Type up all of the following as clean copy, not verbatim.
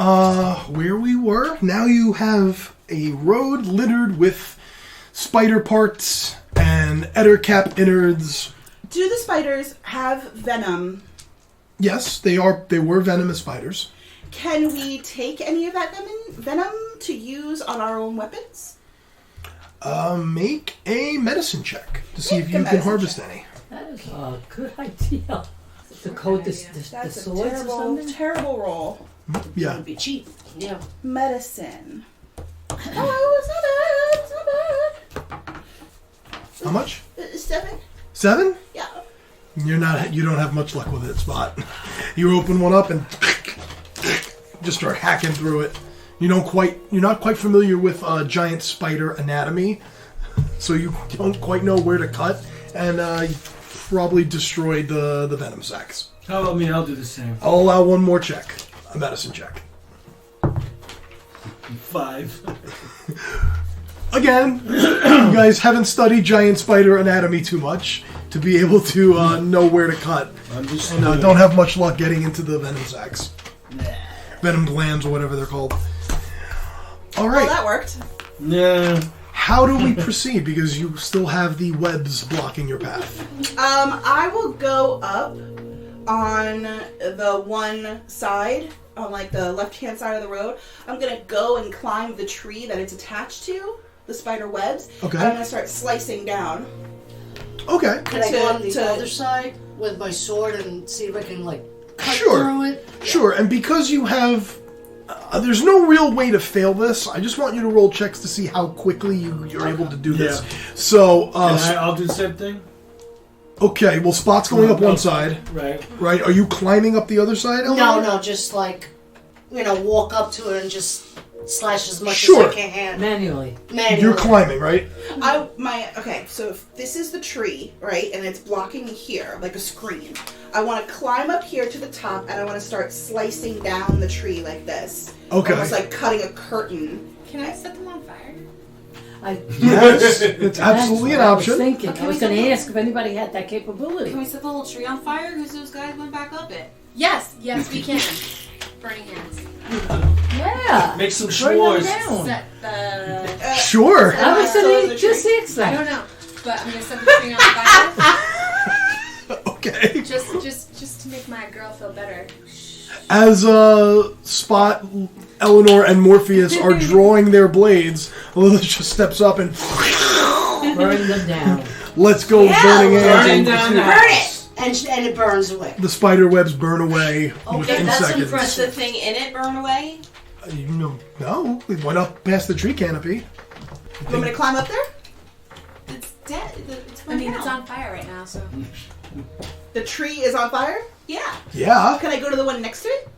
where we were. Now you have a road littered with spider parts and ettercap innards. Do the spiders have venom? Yes, they were venomous spiders. Can we take any of that venom to use on our own weapons? Make a medicine check to see if you can harvest any. That is a good idea. To coat the swords or something? Terrible roll. Yeah. It would be cheap. Yeah. Medicine. Oh, it's not bad. How much? 7. 7? Yeah. You don't have much luck with it, Spot. You open one up and just start hacking through it. You're not quite familiar with giant spider anatomy, so you don't quite know where to cut, and you probably destroyed the venom sacs. How about me? I'll do the same. I'll allow one more check, a medicine check. 5. Again, you guys haven't studied giant spider anatomy too much to be able to know where to cut. And don't have much luck getting into the venom sacs. Venom glands or whatever they're called. All right. Well, that worked. Yeah. How do we proceed? Because you still have the webs blocking your path. I will go up on the one side, on like the left-hand side of the road. I'm going to go and climb the tree that it's attached to, the spider webs. Okay. And I'm going to start slicing down. Okay. Can I go on the other side with my sword and see if I can, like, cut Sure. through it? Sure, and because you have... there's no real way to fail this. I just want you to roll checks to see how quickly you're able to do this. So, I'll do the same thing. Okay, well, Spot's going up one side. Right. Right? Are you climbing up the other side, Eleanor? No, just like, walk up to it and just slash as much Sure. as I can. Manually. You're climbing, right? Okay, so if this is the tree, right, and it's blocking me here, like a screen, I want to climb up here to the top, and I want to start slicing down the tree like this. Okay. Almost like cutting a curtain. Can I set them on fire? Yes, it's absolutely an option. I was going to ask if anybody had that capability. Can we set the whole tree on fire? Because those guys went back up it. Yes, we can. Burning hands. Yeah. Make some Burn them s'mores. down. Set the... Sure. I was going to just ask I that. don't know, but I'm gonna set the tree on fire. Okay. Just to make my girl feel better. As Spot, Eleanor, and Morpheus are drawing their blades, Lilith just steps up and Burn them down. let's go burning Burning hands. down the Burn house. it! And it burns away. The spider webs burn away Okay, within that's seconds. impressive. Does the thing in it burn away? No, it went up past the tree canopy. You want me to climb up there? It's dead. It's It's on fire right now, so. The tree is on fire? Yeah. Yeah, Can I go to the one next to it?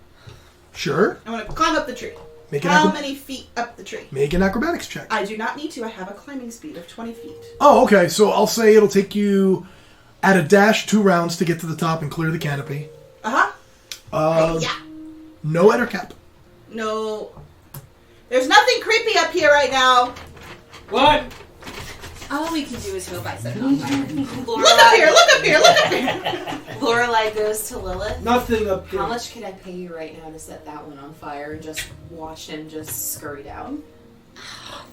sure. I want to climb up the tree. Make an, How many feet up the tree? make an acrobatics check. I do not need to. I have a climbing speed of 20 feet. Oh, okay. So I'll say it'll take you at a dash 2 rounds to get to the top and clear the canopy. Uh-huh. Yeah. No ettercap. No. There's nothing creepy up here right now. What? All we can do is hope I set it on fire. Look up here, look up here, look up here. Lorelai goes to Lilith. Nothing up here. How much could I pay you right now to set that one on fire and just watch him just scurry down?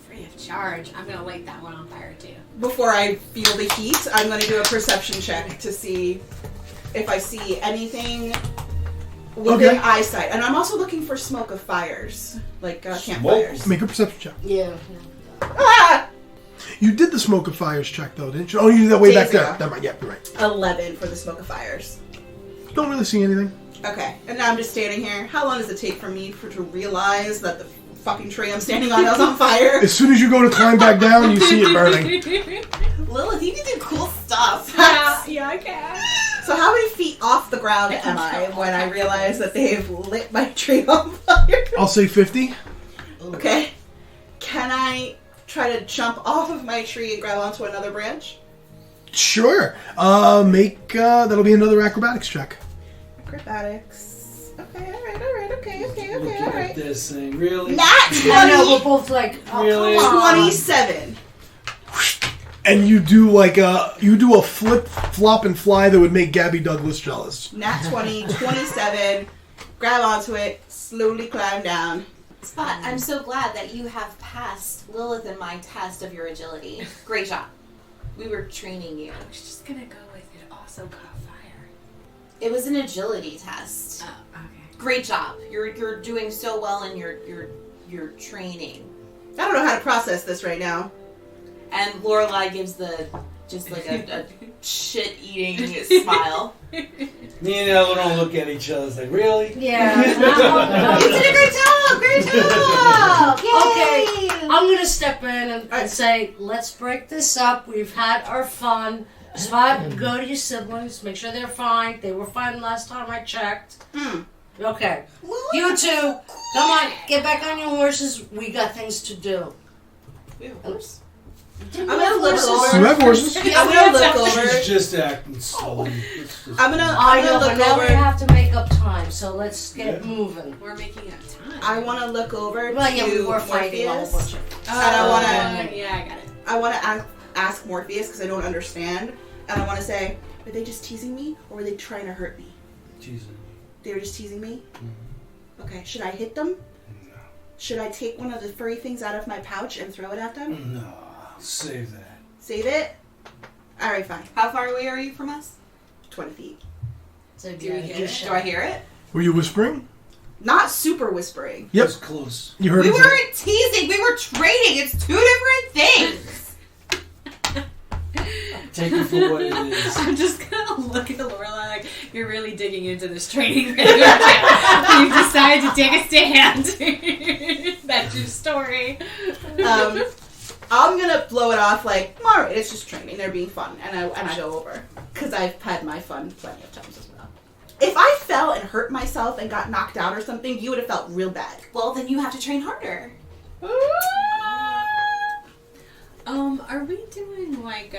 Free of charge. I'm gonna light that one on fire too. Before I feel the heat, I'm going to do a perception check to see if I see anything within eyesight. And I'm also looking for smoke of fires, like campfires. Make a perception check. Yeah. Ah! You did the smoke of fires check, though, didn't you? Oh, you did that way back there. Never mind. Yeah, you're right. 11 for the smoke of fires. Don't really see anything. Okay, and now I'm just standing here. How long does it take for me to realize that the fucking tree I'm standing on is on fire? As soon as you go to climb back down, you see it burning. Lilith, you can do cool stuff. Yeah, I can. So how many feet off the ground am I when I realize that they've lit my tree on fire? I'll say 50. Okay. Can I try to jump off of my tree and grab onto another branch? Sure. That'll be another acrobatics check. Acrobatics. Okay, okay. Look at this thing. Really? Not 20! I know, we're both like, oh, Really? come on. 27. And you do a flip, flop, and fly that would make Gabby Douglas jealous. Nat 20, 27. Grab onto it, slowly climb down. Spot, I'm so glad that you have passed Lilith and my test of your agility. Great job. We were training you. I was just gonna go with it also caught fire. It was an agility test. Oh, okay. Great job. You're doing so well in your training. I don't know how to process this right now. And Lorelai gives just like a shit-eating smile. Me and Ella don't look at each other. It's like, really? Yeah. You did a great job! Great job! Yay! Okay, I'm gonna step in and say, let's break this up. We've had our fun. Spot, go to your siblings, make sure they're fine. They were fine last time I checked. Okay. You two, come on, get back on your horses. We got things to do. We have a horse. I'm gonna look over. You have horses. I'm gonna look over. She's just acting silly. I'm gonna but look now we over. have to make up time, so let's get moving. We're making up time. I want to look over Well, yeah, we to were fighting a whole Morpheus. bunch of. And I wanna, Yeah, I got it. I wanna ask Morpheus because I don't understand, and I want to say, were they just teasing me or were they trying to hurt me? Jesus. They were just teasing me. Okay, should I hit them? No. Should I take one of the furry things out of my pouch and throw it at them? No. Save that. Save it? Alright, fine. How far away are you from us? 20 feet. So Do we hear it? Do I hear it? Were you whispering? Not super whispering. Yep. That's close. You heard We him say- weren't teasing. We were trading. It's two different things. Take it for what it is. I'm just gonna look at Lorelai like, you're really digging into this training thing. You've decided to take a stand. That's your story. I'm gonna blow it off like, alright, it's just training. They're being fun, and I go over because I've had my fun plenty of times as well. If I fell and hurt myself and got knocked out or something, you would have felt real bad. Well, then you have to train harder. Are we doing like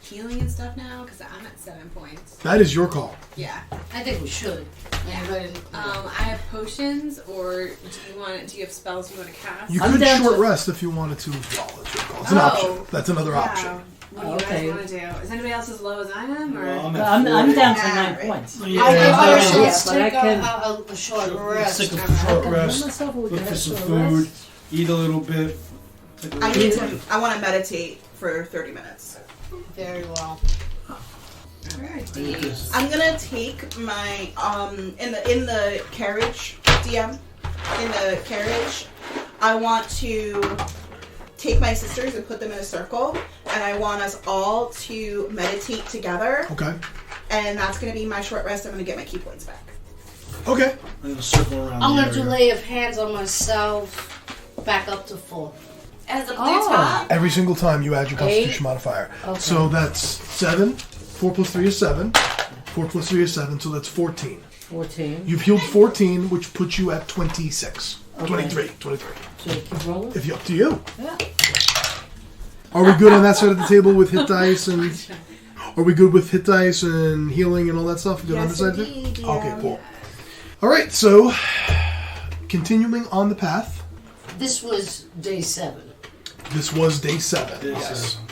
healing and stuff now? Because I'm at 7 points. That is your call. Yeah. I think we should. Yeah. I have potions, or do you have spells you want to cast? You I'm could down short to- rest if you wanted to as well. That's your call. It's an Oh. option. That's another Yeah. option. What do you Okay. guys want to do? Is anybody else as low as I am? Or? Well, I'm down to Yeah, 9 right. points. Yeah, I think yeah, we should yeah, but I take can- a short Let's rest. take a I short can rest. heal myself, or we Look can for have some short food. rest. Eat a little bit. Take a I little need bit. to. I want to meditate for 30 minutes. Very well. Yes. I'm gonna take my in the carriage, DM, in the carriage. I want to take my sisters and put them in a circle, and I want us all to meditate together. Okay. And that's gonna be my short rest. I'm gonna get my key points back. Okay. I'm gonna circle around I'm the gonna do area. lay of hands on myself, back up to full. As a blue Oh. top. Every single time you add your Constitution modifier. Okay. So that's 7. 4 plus 3 is 7. 4 plus 3 is 7, so that's 14. 14. You've healed 14, which puts you at 26. Okay. 23. Should I keep rolling? If you up to you. Yeah. Are we good on that side of the table with hit dice and... Are we good with hit dice and healing and all that stuff? Good on this Yes, side of it? indeed, Okay, yeah. cool. Alright, so... Continuing on the path. This was day 7. This was day 7. Day Yes. 7.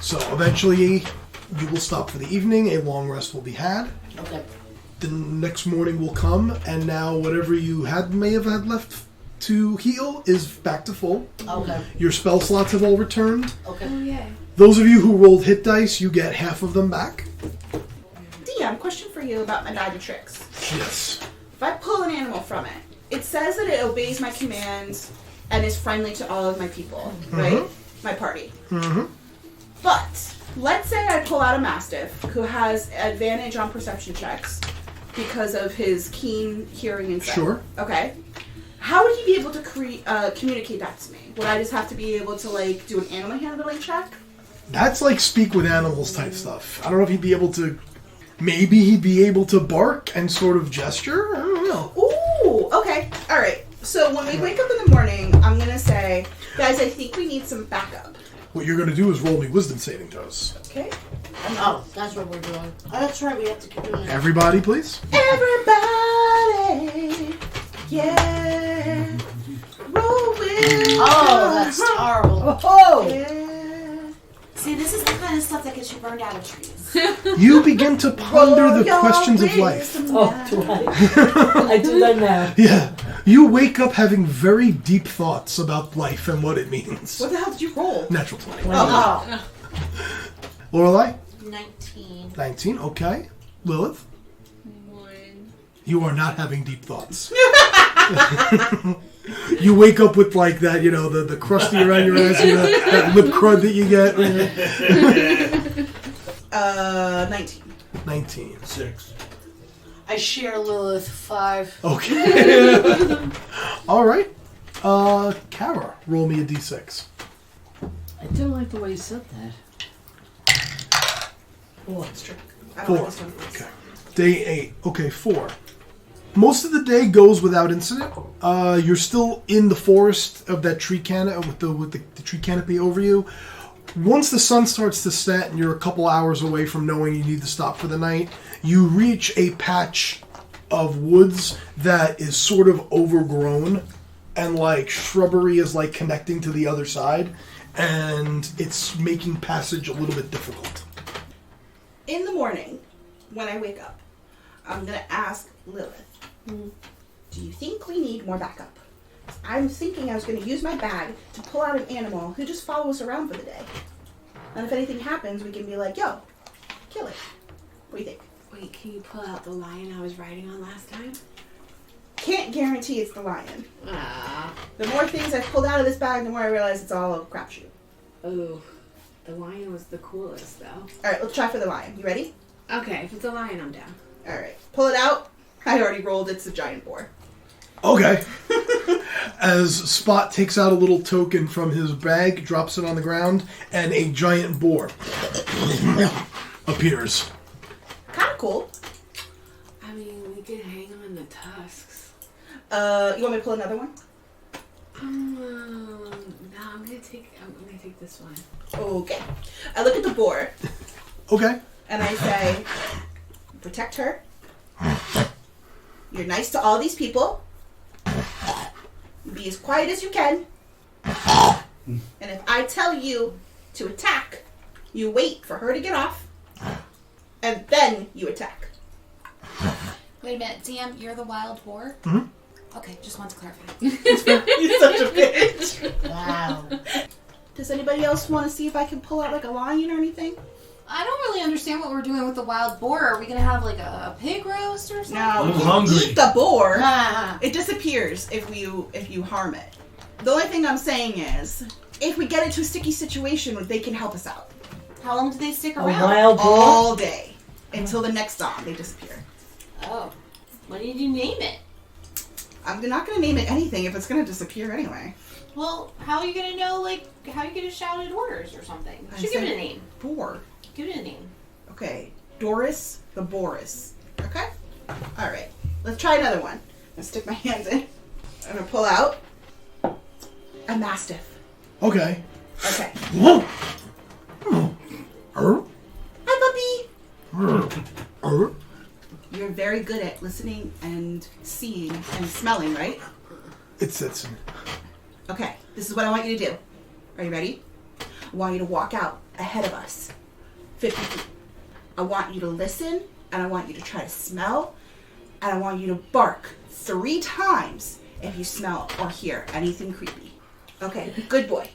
So eventually you will stop for the evening. A long rest will be had. Okay. The next morning will come, and now whatever you may have had left to heal is back to full. Okay. Your spell slots have all returned. Okay. Oh, yeah. Those of you who rolled hit dice, you get half of them back. DM, question for you about my magic tricks. Yes. If I pull an animal from it, it says that it obeys my commands and is friendly to all of my people, right? My party. Mm-hmm. But let's say I pull out a mastiff who has advantage on perception checks because of his keen hearing and sight. Sure. Okay. How would he be able to communicate that to me? Would I just have to be able to like do an animal handling check? That's like speak with animals type stuff. I don't know if he'd be able to... Maybe he'd be able to bark and sort of gesture? I don't know. Ooh, okay. All right. So when we wake up in the morning, I'm going to say, guys, I think we need some backup. What you're going to do is roll me wisdom saving throws. Okay? Oh, that's what we're doing. Oh, that's right. We have to keep doing that. Everybody, please. Everybody, yeah, roll with Oh, that's the- horrible. Oh! Yeah. See, this is the kind of stuff that gets you burned out of trees. You begin to ponder the questions of life. Oh, do I? I do that now. Yeah. You wake up having very deep thoughts about life and what it means. What the hell did you roll? Natural 20. Oh. Lorelai? 19. 19, okay. Lilith? 1. You are not having deep thoughts. You wake up with like that, you know, the crusty around your ass, you know, that lip crud that you get. 19. 19. 6. I share Lilith 5. Okay. All right. Kara, roll me a d6. I didn't like the way you said that. 4. It's true. I don't 4. like this one. Okay. Day 8. Okay, 4. Most of the day goes without incident. You're still in the forest of that tree with the tree canopy over you. Once the sun starts to set and you're a couple hours away from knowing you need to stop for the night, you reach a patch of woods that is sort of overgrown and like shrubbery is like connecting to the other side, and it's making passage a little bit difficult. In the morning, when I wake up, I'm going to ask Lilith, do you think we need more backup? I'm thinking I was going to use my bag to pull out an animal who just follows us around for the day. And if anything happens, we can be like, yo, kill it. What do you think? Wait, can you pull out the lion I was riding on last time? Can't guarantee it's the lion. Ah. The more things I've pulled out of this bag, the more I realize it's all a crapshoot. Oh, the lion was the coolest, though. All right, let's try for the lion. You ready? Okay, if it's a lion, I'm down. All right, pull it out. I already rolled. It's a giant boar. Okay. As Spot takes out a little token from his bag, drops it on the ground, and a giant boar appears. Kind of cool. I mean, we could hang on the tusks. You want me to pull another one? No, I'm gonna take this one. Okay. I look at the boar Okay. and I say, protect her. You're nice to all these people. Be as quiet as you can. And if I tell you to attack, you wait for her to get off. And then you attack. Wait a minute, DM, you're the wild boar? Mhm. Okay, just want to clarify. You're such a bitch. Wow. Does anybody else want to see if I can pull out like a lion or anything? I don't really understand what we're doing with the wild boar. Are we gonna have like a pig roast or something? No, I'm you hungry. eat the boar. Ah. It disappears if you harm it. The only thing I'm saying is, if we get into a sticky situation, they can help us out. How long do they stick A around? wild boar? All day. Until the next dawn, they disappear. Oh. What did you name it? I'm not going to name it anything if it's going to disappear anyway. Well, how are you gonna know, like, how are you gonna shout at orders or something? I Should give it said a name. Boar. Give it a name. Okay. Doris the Boris. Okay? Alright. Let's try another one. I'll stick my hands in. I'm going to pull out a mastiff. Okay. Okay. Er? Hi, puppy! Er? You're very good at listening and seeing and smelling, right? It's Okay, this is what I want you to do. Are you ready? I want you to walk out ahead of us, 50 feet. I want you to listen, and I want you to try to smell, and I want you to bark 3 times if you smell or hear anything creepy. Okay, good boy.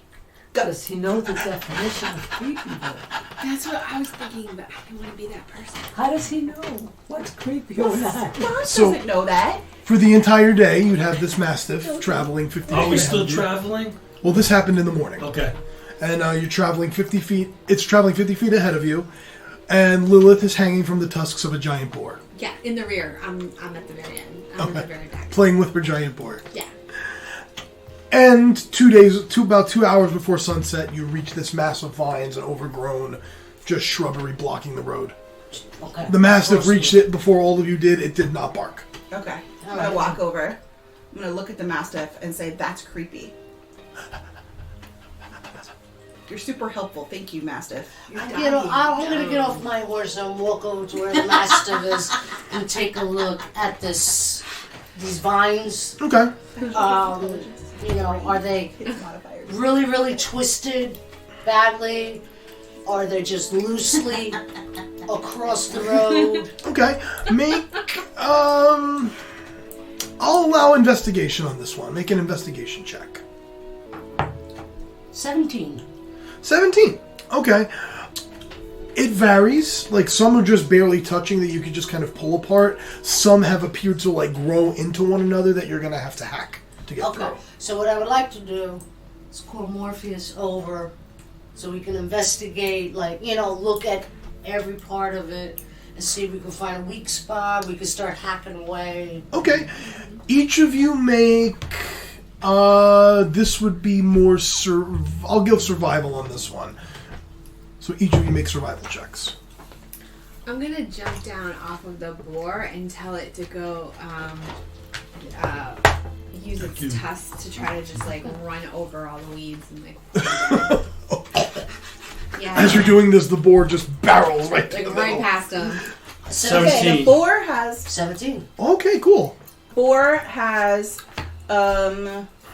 Go. Does he know the definition of creepy boy? That's what I was thinking, but I don't want to be that person. How does he know what's creepy or not? Boss So- doesn't know that. For the entire day, you'd have this mastiff traveling 50 feet. Are we still ahead of you. traveling? Well, this happened in the morning. Okay. And you're traveling 50 feet. It's traveling 50 feet ahead of you. And Lilith is hanging from the tusks of a giant boar, Yeah, in the rear. I'm at the very end. I'm at the very back. playing with her giant boar. Yeah. And about 2 hours before sunset, you reach this mass of vines and overgrown, just shrubbery blocking the road. Okay. The mastiff reached it before all of you did. It did not bark. Okay. I'm going to walk over. I'm going to look at the mastiff and say, that's creepy. You're super helpful. Thank you, mastiff. You're I'm dying. gonna get off my horse and walk over to where the mastiff is and take a look at these vines. Okay. You know, are they Hidden modifiers. really, really twisted badly? Are they just loosely across the road? Okay. Make I'll allow investigation on this one. Make an investigation check. 17. 17. Okay. It varies. Like, some are just barely touching that you can just kind of pull apart. Some have appeared to, like, grow into one another that you're going to have to hack to get Okay. through. So what I would like to do is call Morpheus over so we can investigate, like, look at every part of it and see if we can find a weak spot. We can start hacking away. Okay. Each of you make... this would be more... I'll give survival on this one. So each of you make survival checks. I'm gonna jump down off of the boar and tell it to go use its tusks to try to just like run over all the weeds and like. Yeah. As you're doing this, the boar just barrels right through Like the right middle. past them. Okay, 17. the boar has 17. Okay, cool.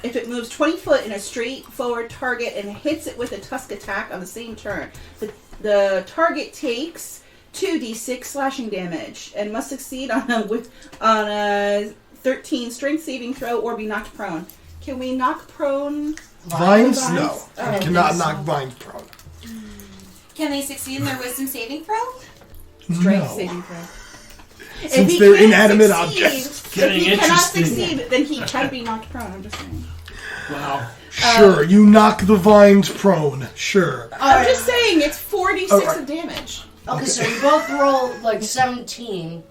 If it moves 20 foot in a straight forward target and hits it with a tusk attack on the same turn, the target takes 2d6 slashing damage and must succeed on a 13 strength saving throw or be knocked prone. Can we knock prone? Vines? Vines? No. Oh. You cannot knock vines prone. Can they succeed in their wisdom saving throw? Strength No. saving throw. Since they're inanimate objects. If Getting he cannot interesting. succeed, then he can be knocked prone. I'm just saying. Wow. Sure, you knock the vines prone. Sure. I'm just saying it's 4d6 Alright. of damage. Okay, so we both roll like 17.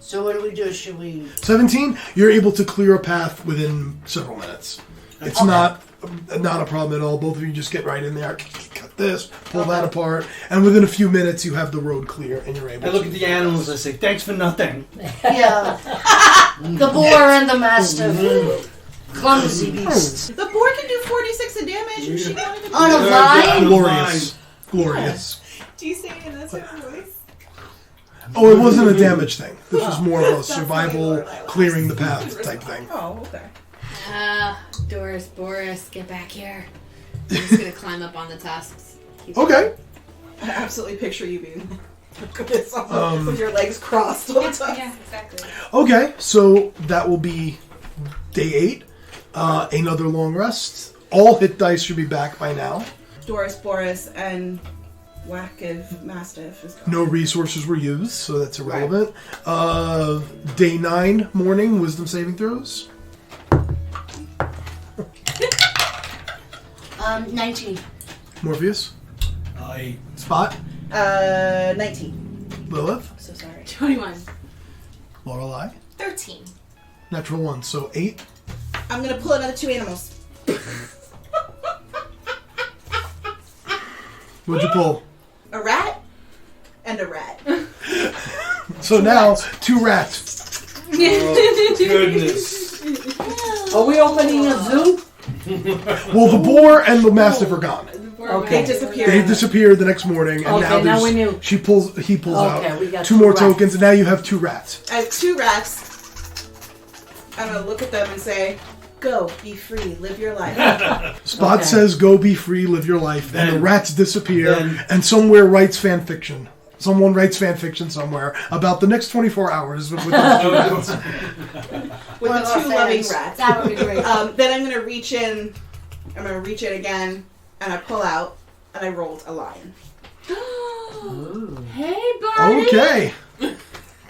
So what do we do? Should we... 17, you're able to clear a path within several minutes. It's not a problem at all. Both of you just get right in there, cut this, pull that apart, and within a few minutes you have the road clear and you're able I look to... at the animals, I say, thanks for nothing. Yeah. The boar and the mastiff. Clumsy beasts. The boar can do 4d6 of damage. And she wanted to On a vine? Glorious. Glorious. Do you say it in that certain voice? Oh, it wasn't a damage thing. This was more of a survival, clearing the path type thing. Oh, okay. Doris, Boris, get back here. I'm just gonna climb up on the tusks. Keep Okay. I absolutely picture you being like this with your legs crossed all the time. Yeah, exactly. Okay, so that will be day 8. Another long rest. All hit dice should be back by now. Doris, Boris, and Whack of Mastiff is gone. No resources were used, so that's irrelevant. Day 9 morning, wisdom saving throws. 19. Morpheus. I Spot. 19. Lilith. So sorry. 21. Lorelei. 13. Natural 1, so 8. I'm gonna pull another 2 animals. What'd you pull? A rat and a rat. So now, 2 rats. oh, goodness. Are we opening a zoo? Well, the boar and the mastiff are gone. Okay. They disappeared. They disappeared the next morning, and Okay, now we there's knew. he pulls Okay, we out got 2 more rats. tokens, and now you have 2 rats. I have 2 rats. I'm gonna look at them and say, "Go, be free, live your life." Spot Okay. says, "Go be free, live your life," and the Then- rats disappear, then- and somewhere writes fan fiction. Someone writes fan fiction somewhere about the next 24 hours with those 2 rats. With One the of our 2 loving fans. rats. That would be great. Then I'm gonna reach in. I'm gonna reach in again, and I pull out, and I rolled a lion. Hey, buddy. Okay.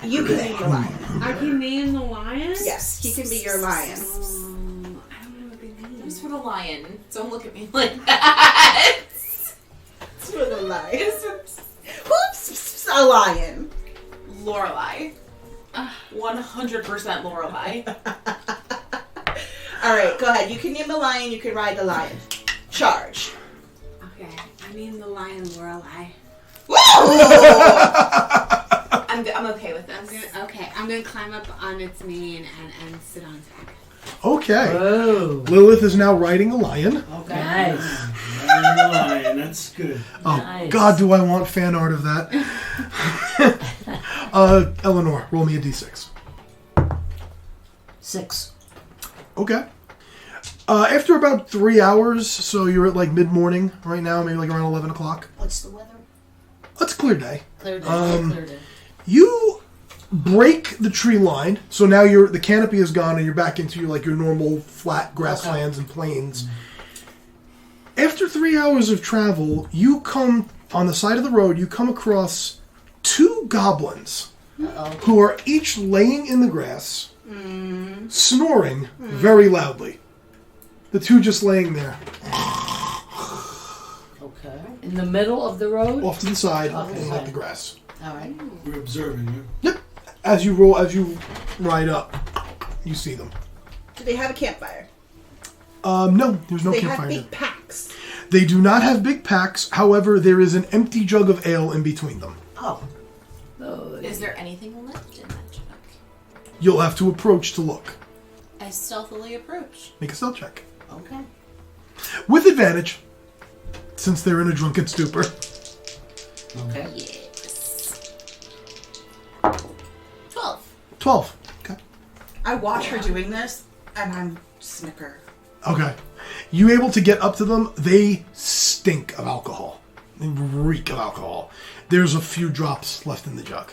You can be the lion. I can name the lion? Yes, he can be your lion. I don't know what they mean. Who's for the lion? Don't look at me like that. It's for the lion. Whoops, a lion. Lorelei. 100% Lorelei. All right, go ahead. You can name the lion. You can ride the lion. Charge. Okay, I mean the lion Lorelei. I'm okay with this. I'm gonna climb up on its mane and sit on top. Okay. Oh. Lilith is now riding a lion. Okay. Nice. Lion, that's good. Oh, Nice. God, do I want fan art of that. Eleanor, roll me a d6. 6. Okay. After about 3 hours, so you're at like mid-morning right now, maybe like around 11 o'clock. What's the weather? It's a clear day. Clear day. Clear day. You break the tree line, so now the canopy is gone and you're back into your normal flat grasslands and plains. After 3 hours of travel, you come on the side of the road. You come across 2 goblins who are each laying in the grass, snoring very loudly. The 2 just laying there, Okay. In the middle of the road? off to the side, Off to the in side. the grass. All right. We're observing you. Yep. As you ride up, you see them. Do they have a campfire? No, there's no They campfire. have there. big packs. They do not have big packs. However, there is an empty jug of ale in between them. Oh. Is there anything left in that jug? You'll have to approach to look. I stealthily approach. Make a stealth check. Okay. With advantage, since they're in a drunken stupor. Okay. Yes. 12. 12. Okay. I watch her doing this, and I'm snicker. Okay. You able to get up to them? They stink of alcohol. They reek of alcohol. There's a few drops left in the jug.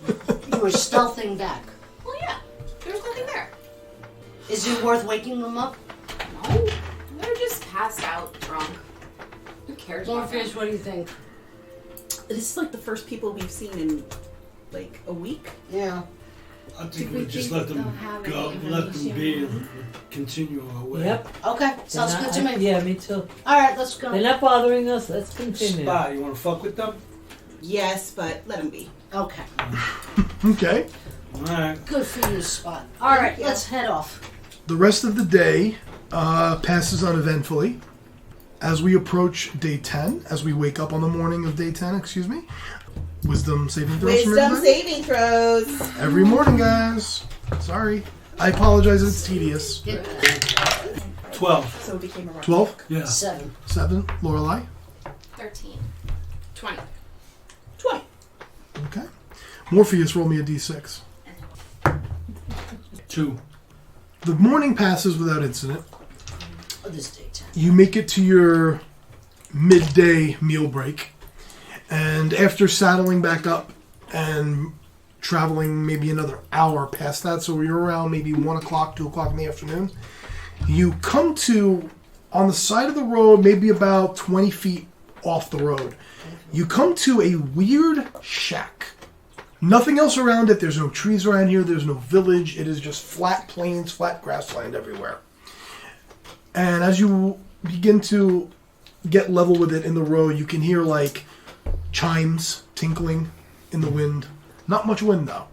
You were stealthing back. Well, yeah. There's nothing there. Is it worth waking them up? No. They're just passed out drunk. Who cares about them? Morpheus, what do you think? This is like the first people we've seen in like a week. Yeah. I Do think we we just think let them they'll have go, any let them be, information? and continue our way. Yep. Okay. Sounds They're good not- to me. Yeah, me too. All right, let's go. They're not bothering us. Let's continue. Spy, you want to fuck with them? Yes, but let them be. Okay. Okay. All right. Good for you, Spot. All right, Yeah. let's head off. The rest of the day passes uneventfully. As we approach day 10, as we wake up on the morning of day 10, excuse me. Wisdom saving throws from Wisdom everybody? saving throws. Every morning, guys. Sorry. I apologize if it's tedious. 12. So it became a rock. 12, Yeah. 7. 7, Lorelei. 13. 20. 20. Okay. Morpheus, roll me a d6. 2. The morning passes without incident. Oh, this daytime. You make it to your midday meal break. And after saddling back up and traveling maybe another hour past that, so you're around maybe 1 o'clock, 2 o'clock in the afternoon, you come to, on the side of the road, maybe about 20 feet off the road, you come to a weird shack. Nothing else around it. There's no trees around here. There's no village. It is just flat plains, flat grassland everywhere. And as you begin to get level with it in the road, you can hear like chimes tinkling in the wind. Not much wind though.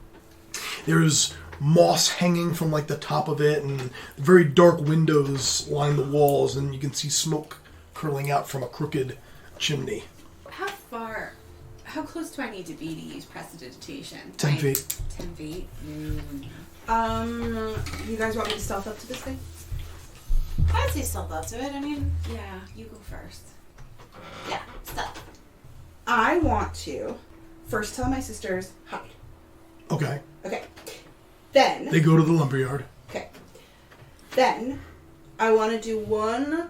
There's moss hanging from like the top of it, and very dark windows line the walls, and you can see smoke curling out from a crooked chimney. How close do I need to be to use prestidigitation? 10 Like, feet. 10 feet? You guys want me to stealth up to this thing? I'd say stealth up to it. I mean, Yeah, you go first. yeah, stealth. I want to first tell my sisters hide. Okay. Okay. Then They go to the lumberyard. okay. Then I want to do one.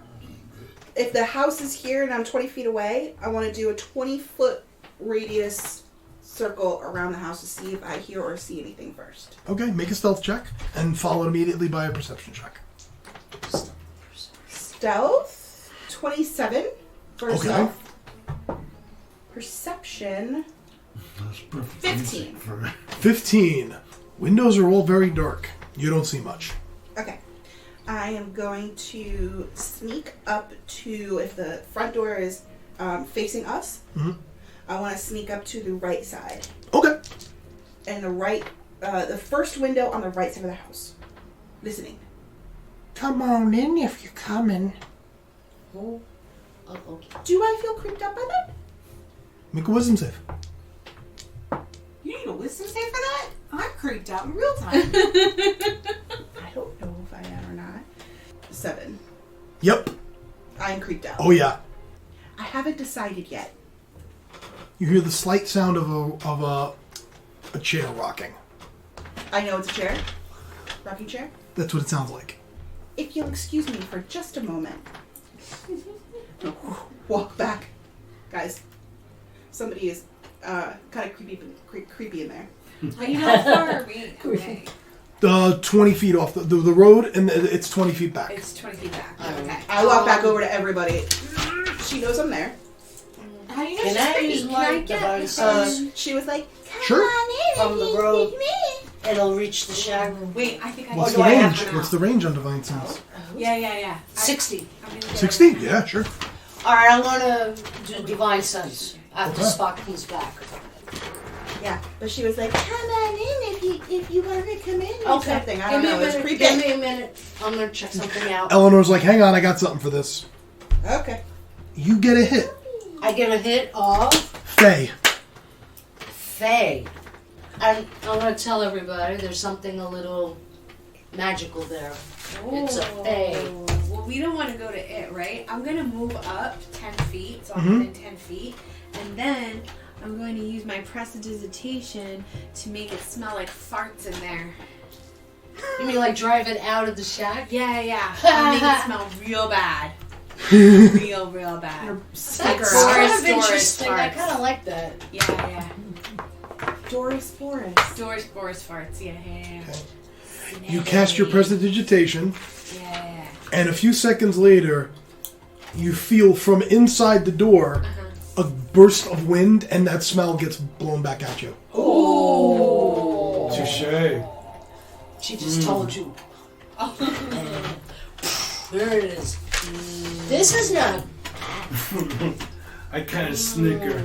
If the house is here and I'm 20 feet away, I want to do a 20-foot radius circle around the house to see if I hear or see anything first. Okay, make a stealth check and followed immediately by a perception check. Stealth 27 for Okay. stealth. Perception That's perfect. 15. 15. Windows are all very dark. You don't see much. Okay. I am going to sneak up to, if the front door is facing us, I want to sneak up to the right side. Okay. And the first window on the right side of the house. Listening. Come on in if you're coming. Oh, okay. Do I feel creeped out by that? Make a wisdom save. You need a wisdom save for that? I'm creeped out in real time. I don't know if I am or not. 7. Yep. I am creeped out. Oh yeah. I haven't decided yet. You hear the slight sound of a chair rocking. I know it's a chair. Rocking chair. That's what it sounds like. If you'll excuse me for just a moment. Walk back. Guys, somebody is kind of creepy in there. How far are we away? 20 feet off the road, and it's 20 feet back. It's 20 feet back. Oh. Okay. I walk back over to everybody. She knows I'm there. How do you know Can she's I creepy? use Can my I get divine Uh, sense? she was like, "Come Sure. on in From the and road. with me." It'll reach the shack. Wait, I think I What's do the I have range? to What's the range on Divine Sense? Yeah. 60. I'm gonna get 60? Yeah, sure. Alright, I'm gonna do divine sense after Okay. Spock comes back. Yeah, but she was like, "Come on in if you want to come in or Okay. something." I Give don't me know. a It's minute. creepy. Give me a minute. I'm gonna check something out. Eleanor's like, hang on, I got something for this. Okay. You get a hit. I get a hit of Faye. Faye. And I'm gonna tell everybody there's something a little magical there. It's a Faye. Well, we don't want to go to it, right? I'm going to move up 10 feet, so I'm Mhm. within 10 feet. And then I'm going to use my prestidigitation to make it smell like farts in there. You mean like drive it out of the shack? Yeah. I'll make it smell real bad. Real bad. Sticker That's out. kind of Doris interesting. I farts. kind of like that. Yeah. Doris Forest. Doris farts. Yeah. You cast your prestidigitation, Yeah. and a few seconds later, you feel from inside the door a burst of wind, and that smell gets blown back at you. Touche. She just told you. There it is. This is not. I kind of snicker.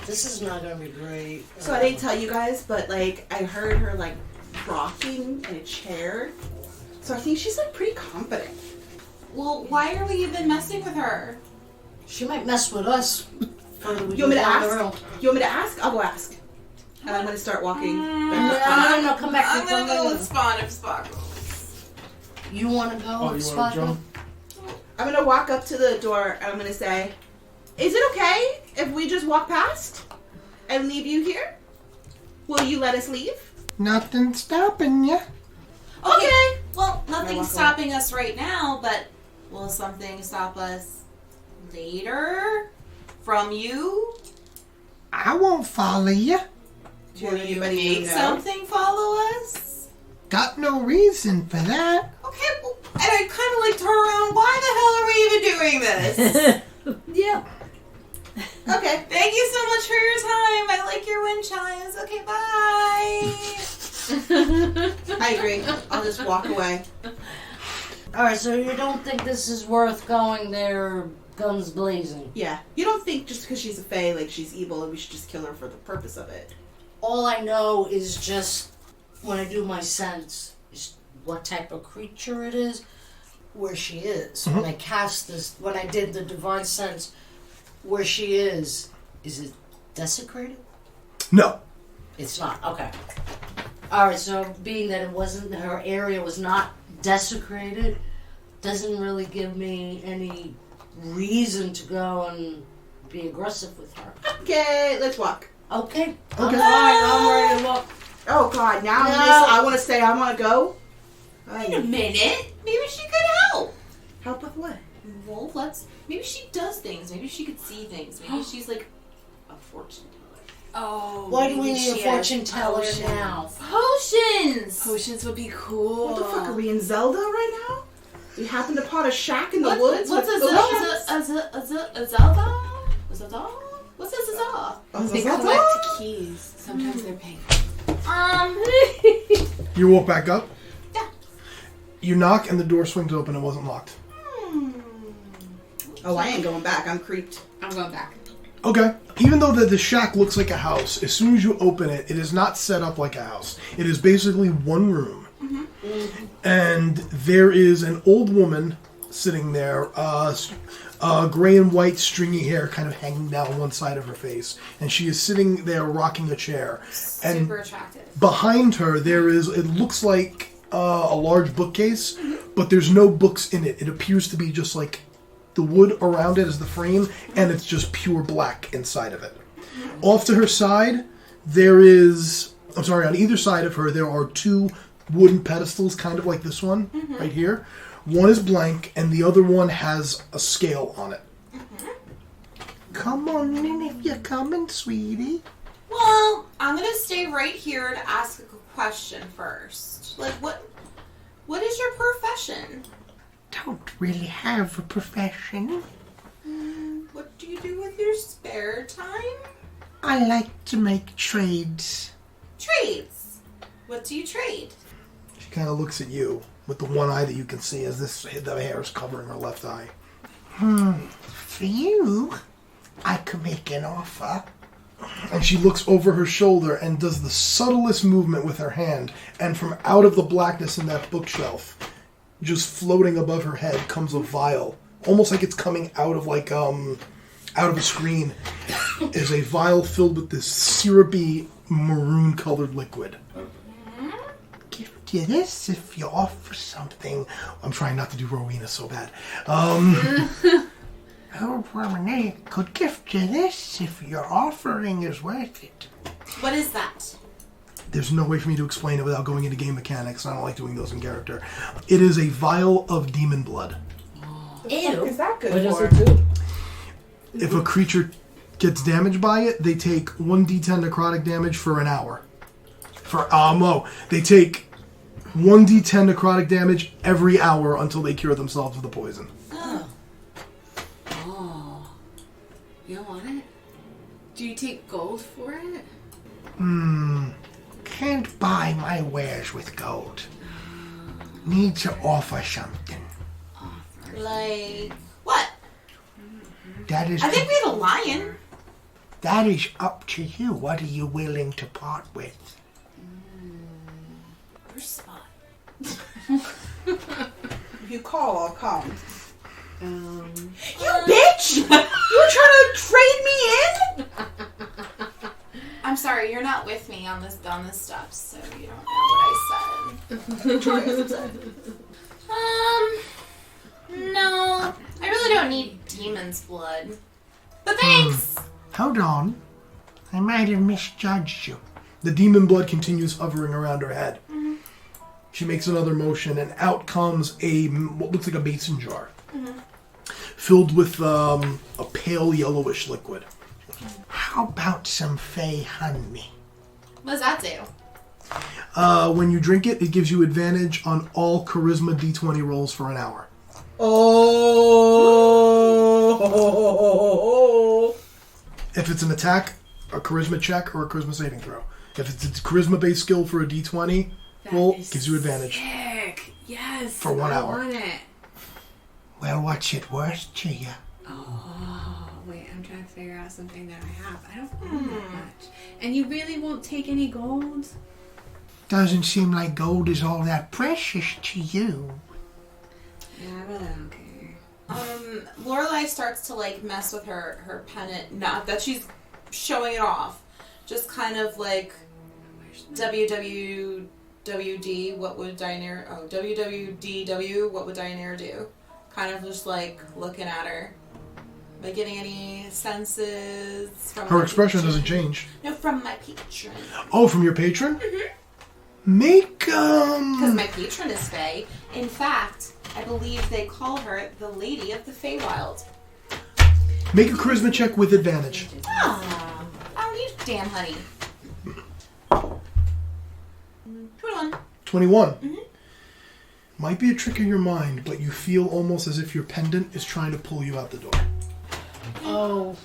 This is not gonna be great. So I didn't tell you guys, but like I heard her like rocking in a chair. So I think she's like pretty confident. Well, why are we even messing with her? She might mess with us. You want me to ask? You want me to ask? I'll go ask. And I'm gonna start walking. back up. No, come back. I'm gonna come go back. with Spawn if Spock goes. You want to go, Oh, you want Spot? to jump? I'm gonna walk up to the door and I'm gonna say, "Is it okay if we just walk past and leave you here? Will you let us leave?" Nothing stopping you. Okay. Well, walk nothing's stopping us right now, but will something stop us later? From you? I won't follow you. Will you anybody make you know? something follow us? Got no reason for that. Okay, well, and I kind of like turn around. Why the hell are we even doing this? Yeah. Okay. Thank you so much for your time. I like your wind chimes. Okay, bye. I agree. I'll just walk away. Alright, so you don't think this is worth going there, guns blazing? Yeah. You don't think just because she's a fae, like she's evil, and we should just kill her for the purpose of it? All I know is just when I do my sense is what type of creature it is, where she is. When I cast this, when I did the divine sense, where she is it desecrated? No. It's not. Okay. Alright, so being that it wasn't, her area was not desecrated, doesn't really give me any reason to go and be aggressive with her. Okay, let's walk. Okay. Okay. I'm fine. I'm ready to look. Oh God! Now No. I want to say I want to go. Wait a minute. Maybe she could help. Help with what? Well, maybe she does things. Maybe she could see things. Maybe she's like a fortune teller. Oh. Why do we maybe need she a has fortune teller potions. now? Potions. Potions would be cool. What the fuck are we in Zelda right now? We happened upon a shack in the What's woods. a with potions? Zelda? What's a Zelda? They collect keys. Sometimes they're pink. You walk back up. Yeah. You knock, and the door swings open. It wasn't locked. Oh, I ain't going back. I'm creeped. I'm going back. Okay. Even though the shack looks like a house, as soon as you open it, it is not set up like a house. It is basically one room. And there is an old woman sitting there, gray and white stringy hair kind of hanging down one side of her face. And she is sitting there rocking a chair. And Super attractive. behind her, there is, it looks like a large bookcase, but there's no books in it. It appears to be just like the wood around it is the frame, and it's just pure black inside of it. Off to her side, there is I'm sorry, on either side of her, there are 2 wooden pedestals, kind of like this one, right here. One is blank, and the other one has a scale on it. Come on in if you're coming, sweetie. Well, I'm gonna stay right here to ask a question first. Like, what is your profession? Don't really have a profession. What do you do with your spare time? I like to make trades. Trades. What do you trade? She kind of looks at you with the one eye that you can see as the hair is covering her left eye. For you, I could make an offer. And she looks over her shoulder and does the subtlest movement with her hand, and from out of the blackness in that bookshelf, just floating above her head, comes a vial. Almost like it's coming out of out of a screen, is a vial filled with this syrupy, maroon-colored liquid. Gift you this if you offer something. I'm trying not to do Rowena so bad. Oh, well, I could gift you this if your offering is worth it. What is that? There's no way for me to explain it without going into game mechanics, and I don't like doing those in character. It is a vial of demon blood. Ew. Is that good What does for? it do? If a creature gets damaged by it, they take 1d10 necrotic damage for an hour. They take 1d10 necrotic damage every hour until they cure themselves of the poison. You don't want it? Do you take gold for it? Can't buy my wares with gold. Need to offer something. Like, what? That is I think we had a lion. that is up to you. What are you willing to part with? Where's Spot? If you call, I'll come. You bitch! You were trying to trade me in? I'm sorry, you're not with me on this stuff, so you don't know what I said. No. I really don't need demon's blood. But thanks! Hold on. I might have misjudged you. The demon blood continues hovering around her head. She makes another motion, and out comes what looks like a mason jar, filled with a pale yellowish liquid. How about some fey honey? What does that do? When you drink it, it gives you advantage on all charisma d20 rolls for an hour. Oh! If it's an attack, a charisma check, or a charisma saving throw. If it's a charisma-based skill for a d20 roll, gives you advantage. Sick. Yes. For 1 hour. I want it. Well, what's it worth to you? Oh, wait. I'm trying to figure out something that I have. I don't know that much. And you really won't take any gold? Doesn't seem like gold is all that precious to you. Yeah, I really don't care. Lorelai starts to mess with her pennant. Not that she's showing it off. Just kind of like WWD, what would Dianera... Oh, WWDW, what would Dianera do? Kind of just looking at her. Am I getting any senses from Her my expression patron? doesn't change. No, from my patron. Oh, from your patron? Make, Because my patron is Fae. In fact, I believe they call her the Lady of the Feywild. Make a charisma check with advantage. Ah, I don't need damn honey. 21. 21. Might be a trick in your mind, but you feel almost as if your pendant is trying to pull you out the door. Oh.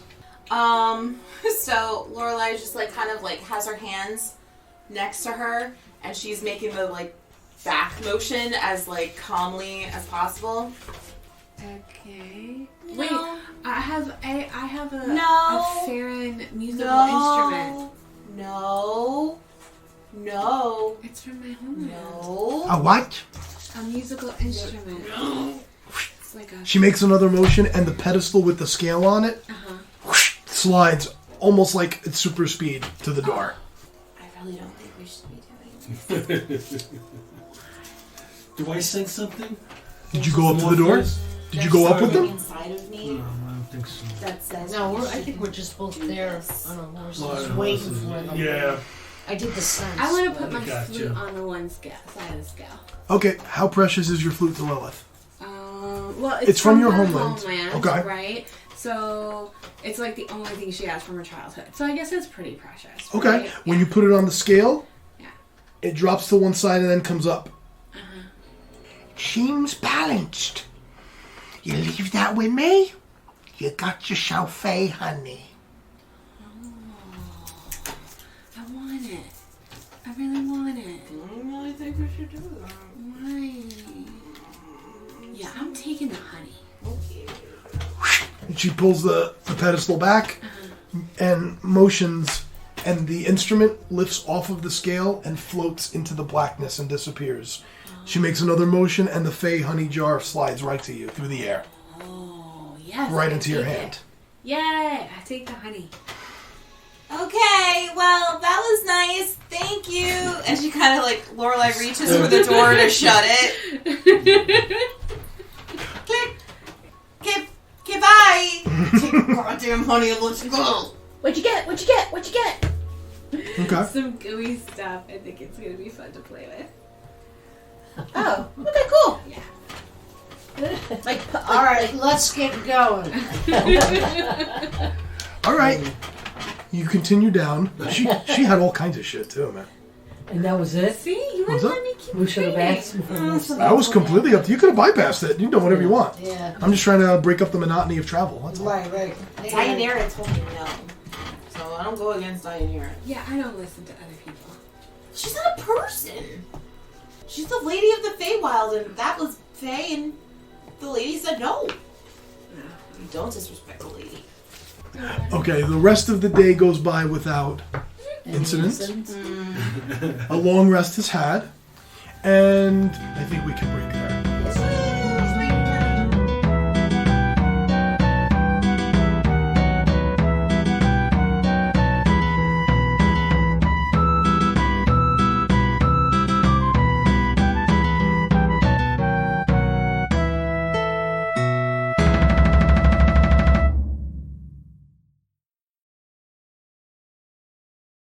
So Lorelai just has her hands next to her, and she's making the back motion as calmly as possible. Okay. No. Wait, I have a No. Farron musical instrument. No. No. It's from my homeland. No. A what? A musical instrument. It's like a... She makes another motion, and the pedestal with the scale on it slides almost like it's super speed to the door. I really don't think we should be doing this. Do I sense something? Did you go up to the door? Did you go up with them? Inside of me No, I don't think so. that says No, we I should think we're just both there. I don't know, we're just Well, waiting for them. Yeah. I did the sense. I want to put my Gotcha. flute on the one side of the scale. Okay, how precious is your flute to Lilith? Well, It's from your her homeland. Okay. Right? So it's like the only thing she has from her childhood. So I guess it's pretty precious. Okay, Right? when you put it on the scale, Yeah. it drops to one side and then comes up. Seems balanced. You leave that with me? You got yourself a honey. I want it. I really want it. I really think we should do that. Why? Yeah, I'm taking the honey. And she pulls the pedestal back and motions, and the instrument lifts off of the scale and floats into the blackness and disappears. She makes another motion, and the Fey honey jar slides right to you through the air, Oh, yes. right I into your take hand. it. Yay! I take the honey. Okay, well, that was nice. Thank you. And she kind of like, Lorelai reaches for the door to shut it. Click. Okay, bye. Take the goddamn honey and let's go. What'd you get? What'd you get? What'd you get? Okay. Some gooey stuff. I think it's going to be fun to play with. Oh, okay, cool. Yeah. Like, All right, let's get going. All right. You continue down. She had all kinds of shit too, man. And that was it? See? You What's wouldn't that? let me keep We should have trading. asked him for more stuff. I was completely up to you. Could have bypassed it. You can do whatever you want. Yeah. I'm just trying to break up the monotony of travel. That's all. Right. Dianera told me no. So I don't go against Dianera. Yeah, I don't listen to other people. She's not a person. She's the lady of the Feywild, and that was Fey, and the lady said no. You don't disrespect the lady. Okay, the rest of the day goes by without incident. A long rest is had, and I think we can break that.